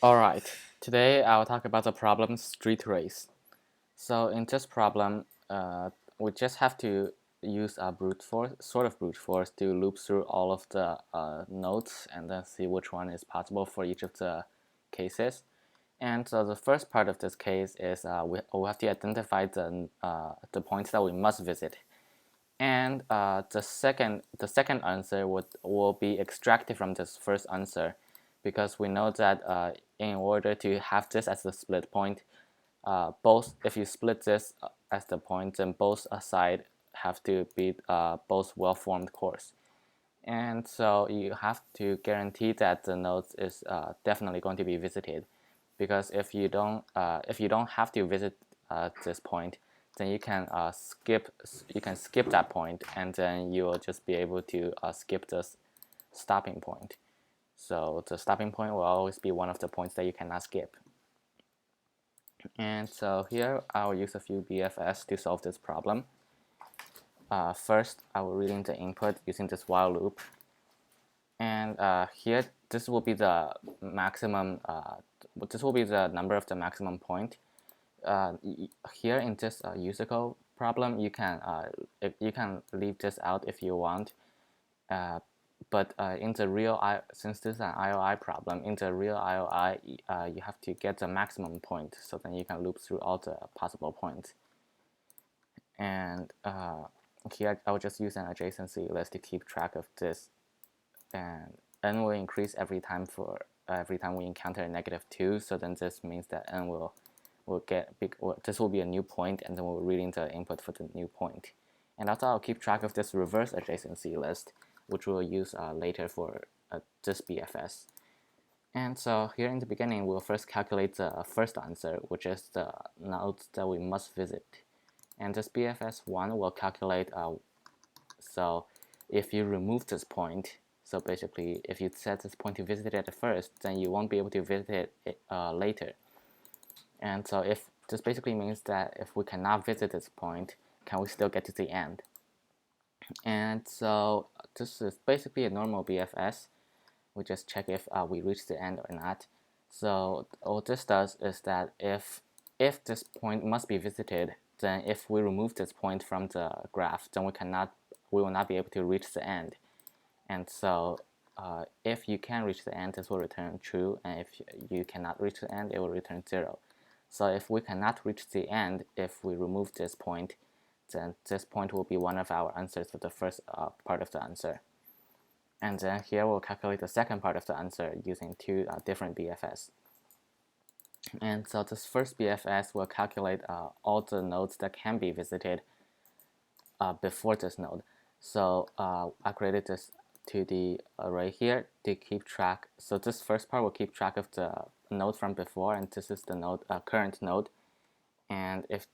Alright, today I'll talk about the problem street race. So in this problem, we just have to use a brute force to loop through all of the nodes and then see which one is possible for each of the cases. And so the first part of this case is we have to identify the points that we must visit. And the second answer will be extracted from this first answer, because we know that in order to have this as the split point, both if you split this as the point, then both sides have to be both well-formed cores. And so you have to guarantee that the nodes is definitely going to be visited, because if you don't have to visit this point, then you can skip that point, and then you will just be able to skip the stopping point. So the stopping point will always be one of the points that you cannot skip. And so here I will use a few BFS to solve this problem. First, I will read in the input using this while loop. And here, this will be the maximum. This will be the number of the maximum point. Here in this USACO problem, you can leave this out if you want. But in the real since this is an IOI problem, in the real IOI, you have to get the maximum point, so then you can loop through all the possible points. And here I will just use an adjacency list to keep track of this, and n will increase every time we encounter a -2. So then this means that n will get big. This will be a new point, and then we'll read in the input for the new point. And also I'll keep track of this reverse adjacency list, which we'll use later for this BFS. And so here in the beginning, we'll first calculate the first answer, which is the nodes that we must visit. And this BFS1 will calculate, so if you remove this point, so basically if you set this point to visit it at first, then you won't be able to visit it later. And so if this basically means that if we cannot visit this point, can we still get to the end? And so this is basically a normal BFS. We just check if we reach the end or not. So all this does is that if this point must be visited, then if we remove this point from the graph, then we will not be able to reach the end. And so if you can reach the end, this will return true, and if you cannot reach the end, it will return 0. So if we cannot reach the end, if we remove this point, then this point will be one of our answers for the first part of the answer. And then here we'll calculate the second part of the answer using two different BFS. And so this first BFS will calculate all the nodes that can be visited before this node. So I created this to the array here to keep track. So this first part will keep track of the node from before, and this is the node current node. And if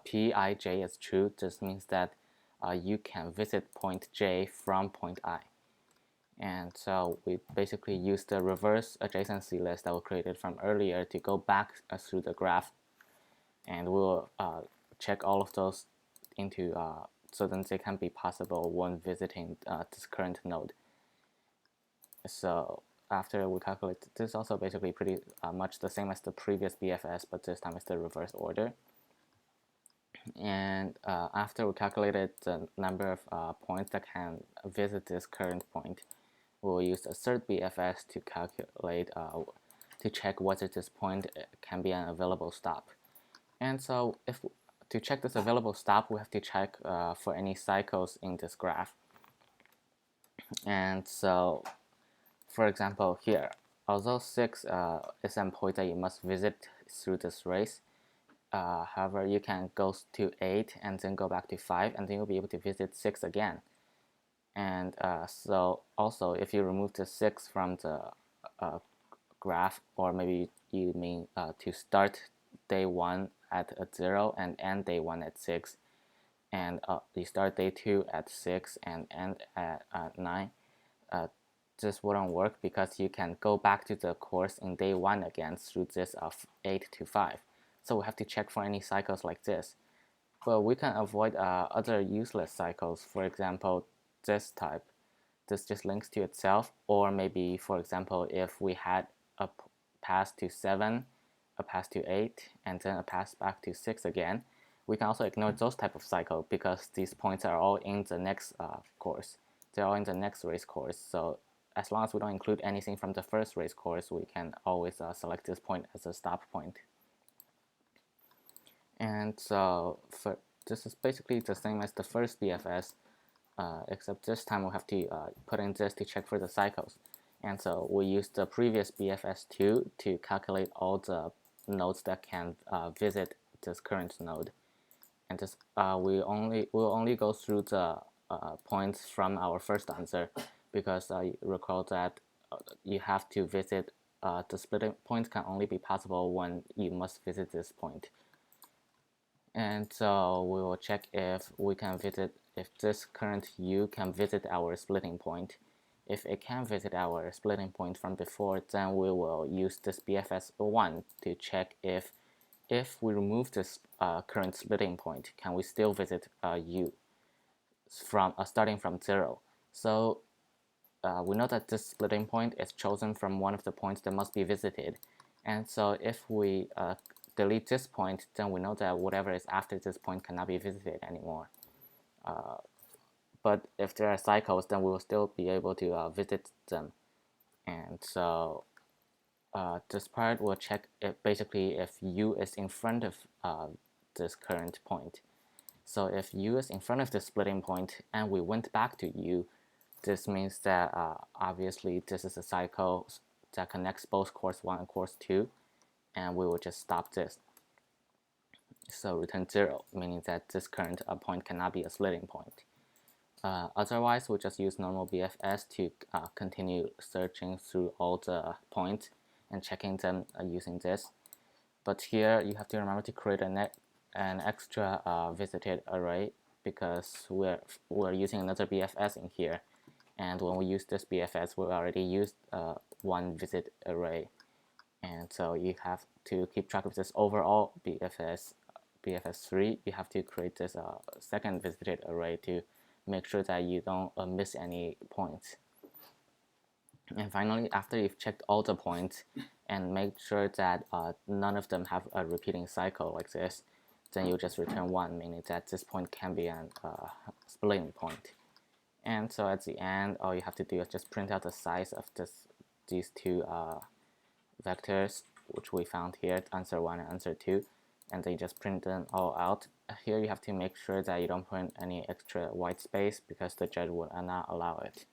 Pij is true, this means that you can visit point J from point I. And so we basically use the reverse adjacency list that we created from earlier to go back through the graph, and we'll check all of those into so then they can be possible when visiting this current node. So after we calculate, this is also basically pretty much the same as the previous BFS, but this time it's the reverse order. And after we calculated the number of points that can visit this current point, we'll use a third BFS to calculate, to check whether this point can be an available stop. And so to check this available stop, we have to check for any cycles in this graph. And so, for example, here, although 6 is a point that you must visit through this race, however, you can go to 8 and then go back to 5, and then you'll be able to visit 6 again. And so also, if you remove the 6 from the graph, or maybe you mean to start day 1 at 0 and end day 1 at 6, and you start day 2 at 6 and end at 9, this wouldn't work, because you can go back to the course in day 1 again through this of 8 to 5. So we have to check for any cycles like this. But we can avoid other useless cycles. For example, this type, this just links to itself. Or maybe, for example, if we had a pass to 7, a pass to 8, and then a pass back to 6 again. We can also ignore those type of cycle because these points are all in the next course. They're all in the next race course. So as long as we don't include anything from the first race course, we can always select this point as a stop point. And so this is basically the same as the first BFS, except this time we'll have to put in this to check for the cycles. And so we use the previous BFS2 to calculate all the nodes that can visit this current node. And this we'll only go through the points from our first answer, because recall that you have to visit the splitting point can only be possible when you must visit this point. And so we will check if we can visit, if this current U can visit our splitting point. If it can visit our splitting point from before, then we will use this BFS1 to check if we remove this current splitting point, can we still visit U from starting from 0. So we know that this splitting point is chosen from one of the points that must be visited. And so if we delete this point, then we know that whatever is after this point cannot be visited anymore. But if there are cycles, then we will still be able to visit them. And so this part will check if basically if U is in front of this current point. So if U is in front of the splitting point and we went back to U, this means that obviously this is a cycle that connects both course 1 and course 2, and we will just stop this. So return 0, meaning that this current point cannot be a splitting point. Otherwise, we'll just use normal BFS to continue searching through all the points and checking them using this. But here you have to remember to create an extra visited array, because we're using another BFS in here, and when we use this BFS, we already used one visit array, and so you have to keep track of this overall BFS3. You have to create this second visited array to make sure that you don't miss any points. And finally, after you've checked all the points and make sure that none of them have a repeating cycle like this, then you just return 1, meaning that this point can be a splitting point. And so at the end, all you have to do is just print out the size of these two vectors, which we found here, answer 1 and answer 2, and then you just print them all out. Here you have to make sure that you don't put any extra white space, because the judge will not allow it.